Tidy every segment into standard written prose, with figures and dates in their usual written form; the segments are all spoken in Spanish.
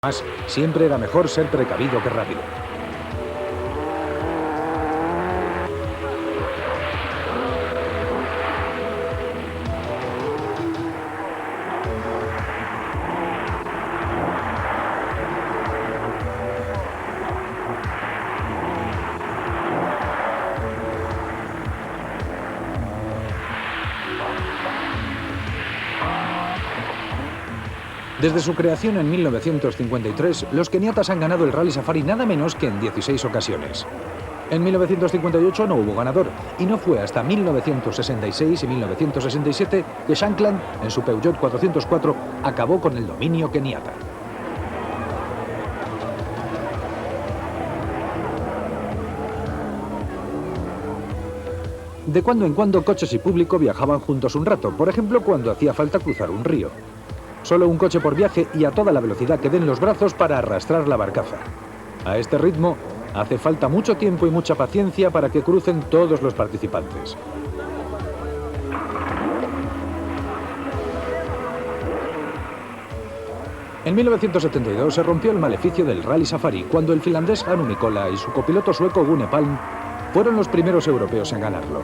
Además, siempre era mejor ser precavido que rápido. Desde su creación en 1953, los keniatas han ganado el Rally Safari nada menos que en 16 ocasiones. En 1958 no hubo ganador, y no fue hasta 1966 y 1967 que Shankland, en su Peugeot 404, acabó con el dominio keniata. De cuando en cuando, coches y público viajaban juntos un rato, por ejemplo, cuando hacía falta cruzar un río. Solo un coche por viaje y a toda la velocidad que den los brazos para arrastrar la barcaza. A este ritmo, hace falta mucho tiempo y mucha paciencia para que crucen todos los participantes. En 1972 se rompió el maleficio del Rally Safari cuando el finlandés Anu Mikkola y su copiloto sueco Gune Palm fueron los primeros europeos en ganarlo.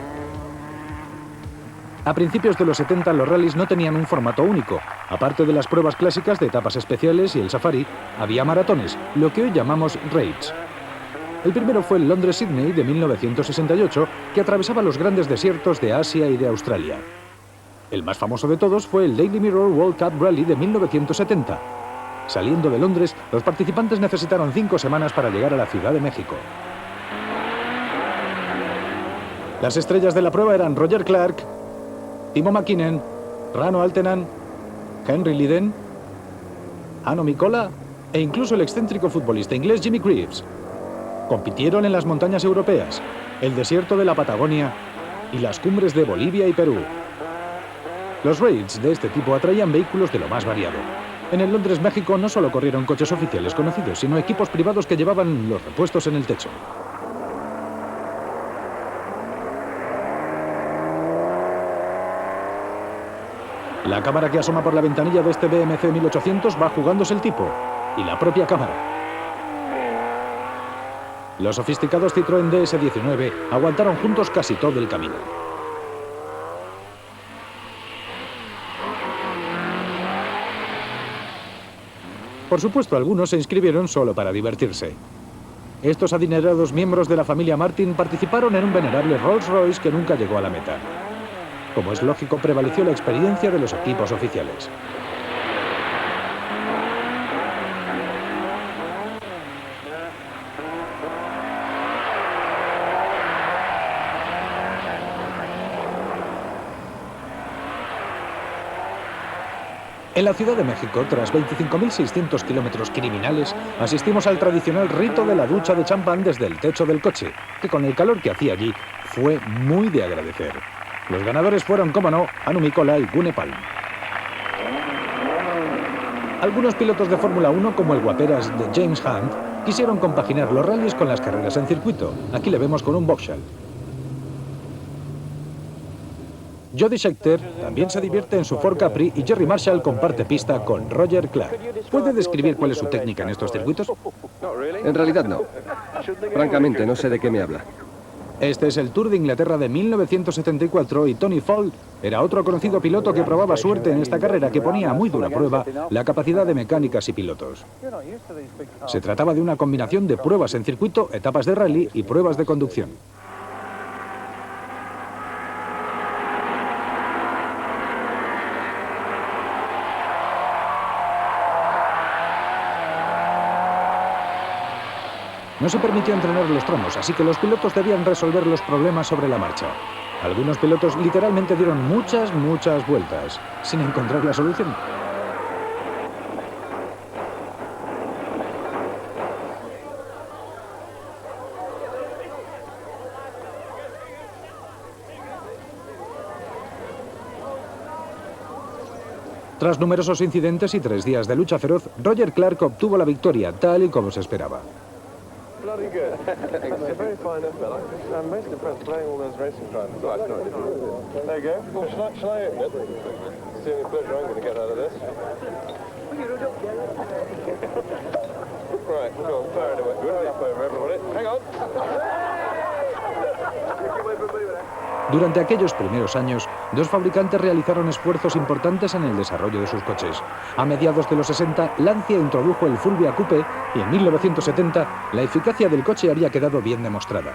A principios de los 70 los rallies no tenían un formato único. Aparte de las pruebas clásicas de etapas especiales y el safari, había maratones, lo que hoy llamamos raids. El primero fue el Londres-Sydney de 1968, que atravesaba los grandes desiertos de Asia y de Australia. El más famoso de todos fue el Daily Mirror World Cup Rally de 1970. Saliendo de Londres, los participantes necesitaron 5 semanas para llegar a la Ciudad de México. Las estrellas de la prueba eran Roger Clark, Timo Mäkinen, Rano Altenan, Henry Liden, Anu Mikkola e incluso el excéntrico futbolista inglés Jimmy Greaves. Compitieron en las montañas europeas, el desierto de la Patagonia y las cumbres de Bolivia y Perú. Los raids de este tipo atraían vehículos de lo más variado. En el Londres, México, no solo corrieron coches oficiales conocidos, sino equipos privados que llevaban los repuestos en el techo. La cámara que asoma por la ventanilla de este BMC 1800 va jugándose el tipo, y la propia cámara. Los sofisticados Citroën DS19 aguantaron juntos casi todo el camino. Por supuesto, algunos se inscribieron solo para divertirse. Estos adinerados miembros de la familia Martin participaron en un venerable Rolls-Royce que nunca llegó a la meta. Como es lógico, prevaleció la experiencia de los equipos oficiales. En la Ciudad de México, tras 25.600 kilómetros criminales, asistimos al tradicional rito de la ducha de champán desde el techo del coche, que con el calor que hacía allí fue muy de agradecer. Los ganadores fueron, como no, Anu Mikkola y Gune Palm. Algunos pilotos de Fórmula 1, como el guaperas de James Hunt, quisieron compaginar los rallies con las carreras en circuito. Aquí le vemos con un Vauxhall. Jody Scheckter también se divierte en su Ford Capri y Jerry Marshall comparte pista con Roger Clark. ¿Puede describir cuál es su técnica en estos circuitos? En realidad no. Francamente, no sé de qué me habla. Este es el Tour de Inglaterra de 1974 y Tony Fall era otro conocido piloto que probaba suerte en esta carrera que ponía a muy dura prueba la capacidad de mecánicas y pilotos. Se trataba de una combinación de pruebas en circuito, etapas de rally y pruebas de conducción. No se permitió entrenar los tramos, así que los pilotos debían resolver los problemas sobre la marcha. Algunos pilotos literalmente dieron muchas vueltas, sin encontrar la solución. Tras numerosos incidentes y 3 días de lucha feroz, Roger Clark obtuvo la victoria, tal y como se esperaba. Bloody good. It's a very fine fella. I'm most impressed playing all those racing drivers. There you go. Well, shall I open it? It's the only pleasure I'm going to get out of this. Right, go on, fire away. Good lap over everybody. Hang on. Durante aquellos primeros años, dos fabricantes realizaron esfuerzos importantes en el desarrollo de sus coches. A mediados de los 60, Lancia introdujo el Fulvia Coupe y en 1970 la eficacia del coche había quedado bien demostrada.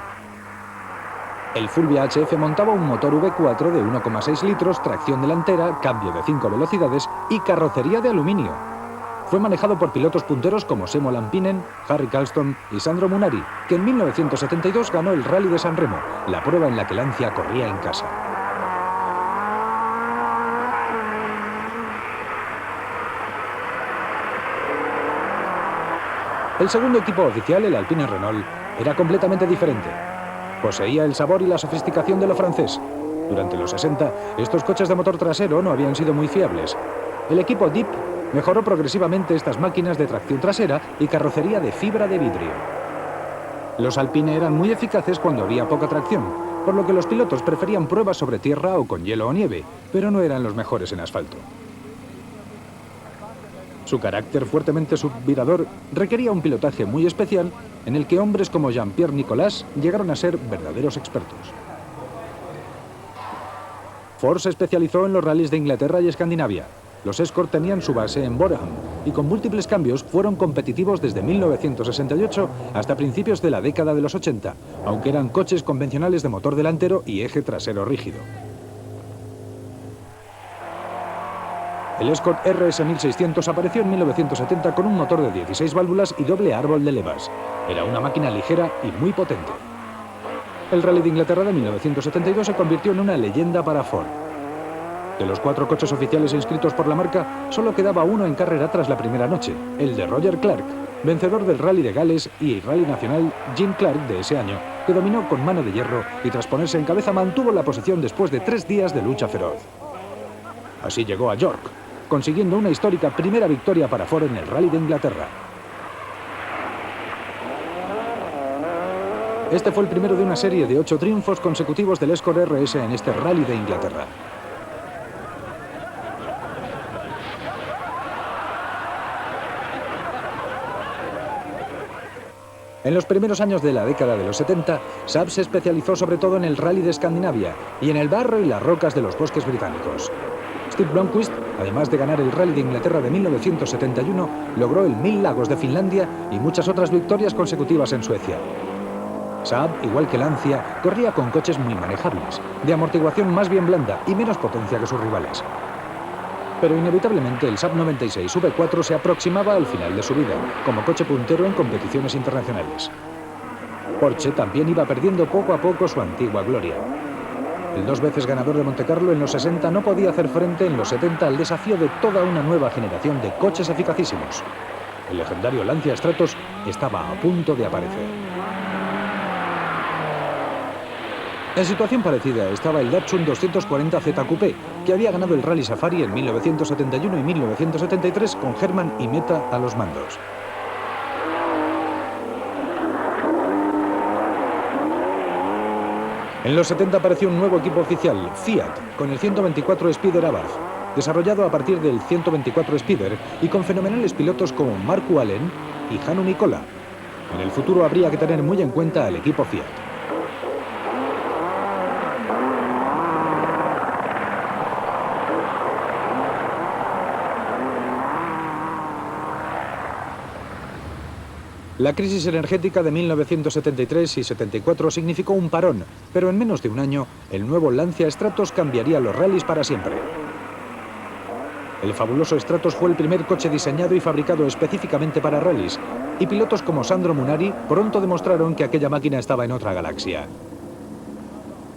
El Fulvia HF montaba un motor V4 de 1,6 litros, tracción delantera, cambio de 5 velocidades y carrocería de aluminio. Fue manejado por pilotos punteros como Semo Lampinen, Harry Carlston y Sandro Munari, que en 1972 ganó el Rally de San Remo, la prueba en la que Lancia corría en casa. El segundo equipo oficial, el Alpine Renault, era completamente diferente. Poseía el sabor y la sofisticación de lo francés. Durante los 60, estos coches de motor trasero no habían sido muy fiables. El equipo Deep mejoró progresivamente estas máquinas de tracción trasera y carrocería de fibra de vidrio. Los Alpine eran muy eficaces cuando había poca tracción, por lo que los pilotos preferían pruebas sobre tierra o con hielo o nieve, pero no eran los mejores en asfalto. Su carácter fuertemente subvirador requería un pilotaje muy especial en el que hombres como Jean-Pierre Nicolas llegaron a ser verdaderos expertos. Ford se especializó en los rallies de Inglaterra y Escandinavia. Los Escort tenían su base en Boreham y con múltiples cambios fueron competitivos desde 1968 hasta principios de la década de los 80, aunque eran coches convencionales de motor delantero y eje trasero rígido. El Escort RS 1600 apareció en 1970 con un motor de 16 válvulas y doble árbol de levas. Era una máquina ligera y muy potente. El Rally de Inglaterra de 1972 se convirtió en una leyenda para Ford. De los 4 coches oficiales inscritos por la marca, solo quedaba uno en carrera tras la primera noche, el de Roger Clark, vencedor del Rally de Gales y el Rally Nacional Jim Clark de ese año, que dominó con mano de hierro y tras ponerse en cabeza mantuvo la posición después de 3 días de lucha feroz. Así llegó a York, consiguiendo una histórica primera victoria para Ford en el Rally de Inglaterra. Este fue el primero de una serie de 8 triunfos consecutivos del Escort RS en este Rally de Inglaterra. En los primeros años de la década de los 70, Saab se especializó sobre todo en el Rally de Escandinavia y en el barro y las rocas de los bosques británicos. Steve Blomqvist, además de ganar el Rally de Inglaterra de 1971, logró el 1000 Lagos de Finlandia y muchas otras victorias consecutivas en Suecia. Saab, igual que Lancia, corría con coches muy manejables, de amortiguación más bien blanda y menos potencia que sus rivales. Pero inevitablemente el Saab 96 V4 se aproximaba al final de su vida, como coche puntero en competiciones internacionales. Porsche también iba perdiendo poco a poco su antigua gloria. El 2 veces ganador de Montecarlo en los 60 no podía hacer frente en los 70 al desafío de toda una nueva generación de coches eficacísimos. El legendario Lancia Stratos estaba a punto de aparecer. En situación parecida estaba el Datsun 240Z Coupé, que había ganado el Rally Safari en 1971 y 1973 con Hermann y Meta a los mandos. En los 70 apareció un nuevo equipo oficial, Fiat, con el 124 Spider Abarth, desarrollado a partir del 124 Spider y con fenomenales pilotos como Markku Alén y Hannu Mikkola. En el futuro habría que tener muy en cuenta al equipo Fiat. La crisis energética de 1973 y 74 significó un parón, pero en menos de un año, el nuevo Lancia Stratos cambiaría los rallies para siempre. El fabuloso Stratos fue el primer coche diseñado y fabricado específicamente para rallies, y pilotos como Sandro Munari pronto demostraron que aquella máquina estaba en otra galaxia.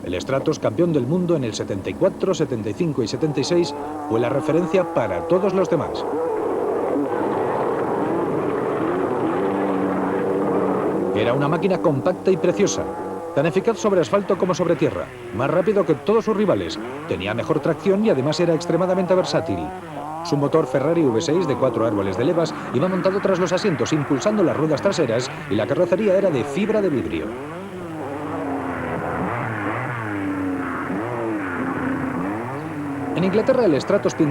El Stratos, campeón del mundo en el 74, 75 y 76, fue la referencia para todos los demás. Era una máquina compacta y preciosa, tan eficaz sobre asfalto como sobre tierra, más rápido que todos sus rivales, tenía mejor tracción y además era extremadamente versátil. Su motor Ferrari V6 de 4 árboles de levas iba montado tras los asientos, impulsando las ruedas traseras, y la carrocería era de fibra de vidrio. En Inglaterra el Stratos pintó